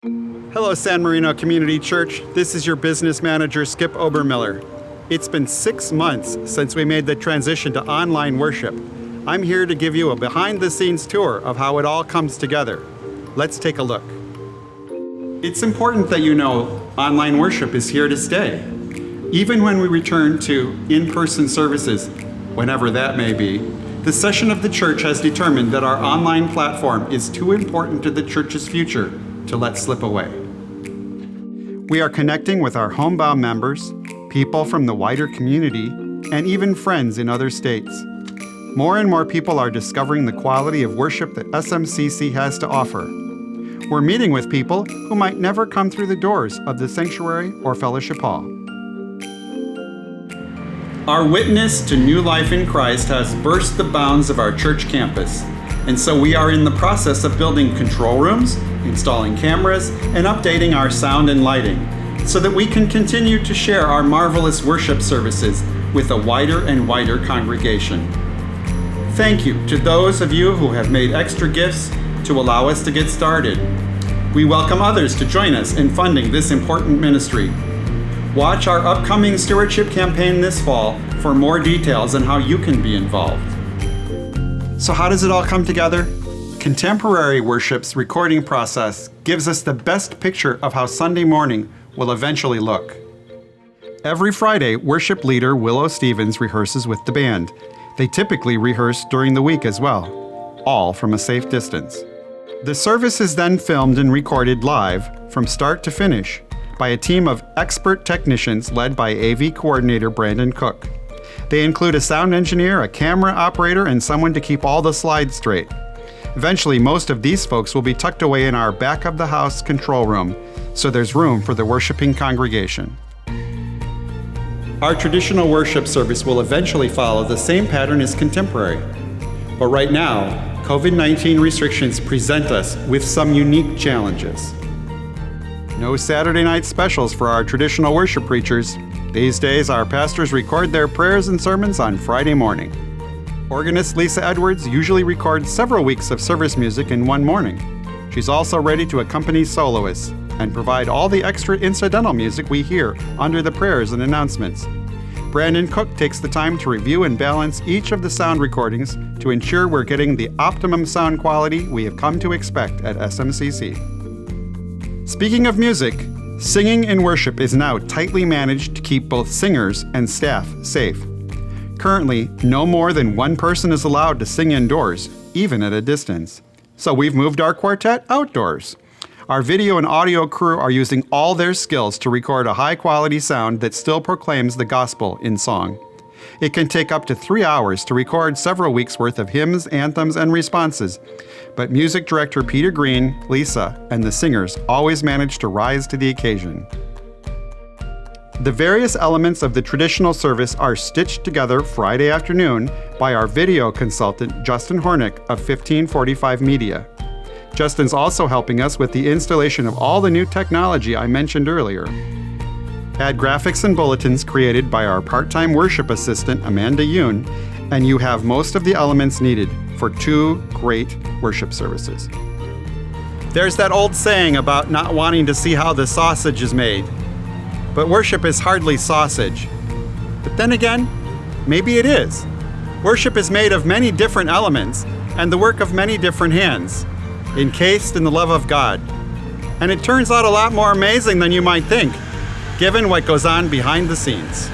Hello, San Marino Community Church. This is your business manager, Skip Ober Miller. It's been 6 months since we made the transition to online worship. I'm here to give you a behind-the-scenes tour of how it all comes together. Let's take a look. It's important that you know online worship is here to stay. Even when we return to in-person services, whenever that may be, the session of the church has determined that our online platform is too important to the church's future to let slip away. We are connecting with our homebound members, people from the wider community, and even friends in other states. More and more people are discovering the quality of worship that SMCC has to offer. We're meeting with people who might never come through the doors of the sanctuary or fellowship hall. Our witness to new life in Christ has burst the bounds of our church campus, and so we are in the process of building control rooms, installing cameras, and updating our sound and lighting so that we can continue to share our marvelous worship services with a wider and wider congregation. Thank you to those of you who have made extra gifts to allow us to get started. We welcome others to join us in funding this important ministry. Watch our upcoming stewardship campaign this fall for more details on how you can be involved. So how does it all come together? Contemporary worship's recording process gives us the best picture of how Sunday morning will eventually look. Every Friday, worship leader Willow Stevens rehearses with the band. They typically rehearse during the week as well, all from a safe distance. The service is then filmed and recorded live from start to finish by a team of expert technicians led by AV coordinator Brandon Cook. They include a sound engineer, a camera operator, and someone to keep all the slides straight. Eventually, most of these folks will be tucked away in our back-of-the-house control room, so there's room for the worshiping congregation. Our traditional worship service will eventually follow the same pattern as contemporary. But right now, COVID-19 restrictions present us with some unique challenges. No Saturday night specials for our traditional worship preachers. These days, our pastors record their prayers and sermons on Friday morning. Organist Lisa Edwards usually records several weeks of service music in one morning. She's also ready to accompany soloists and provide all the extra incidental music we hear under the prayers and announcements. Brandon Cook takes the time to review and balance each of the sound recordings to ensure we're getting the optimum sound quality we have come to expect at SMCC. Speaking of music, singing in worship is now tightly managed to keep both singers and staff safe. Currently, no more than one person is allowed to sing indoors, even at a distance. So we've moved our quartet outdoors. Our video and audio crew are using all their skills to record a high-quality sound that still proclaims the gospel in song. It can take up to 3 hours to record several weeks' worth of hymns, anthems, and responses, but music director Peter Green, Lisa, and the singers always manage to rise to the occasion. The various elements of the traditional service are stitched together Friday afternoon by our video consultant Justin Hornick of 1545 Media. Justin's also helping us with the installation of all the new technology I mentioned earlier. Add graphics and bulletins created by our part-time worship assistant Amanda Yoon, and you have most of the elements needed for 2 great worship services. There's that old saying about not wanting to see how the sausage is made. But worship is hardly sausage. But then again, maybe it is. Worship is made of many different elements and the work of many different hands, encased in the love of God. And it turns out a lot more amazing than you might think, given what goes on behind the scenes.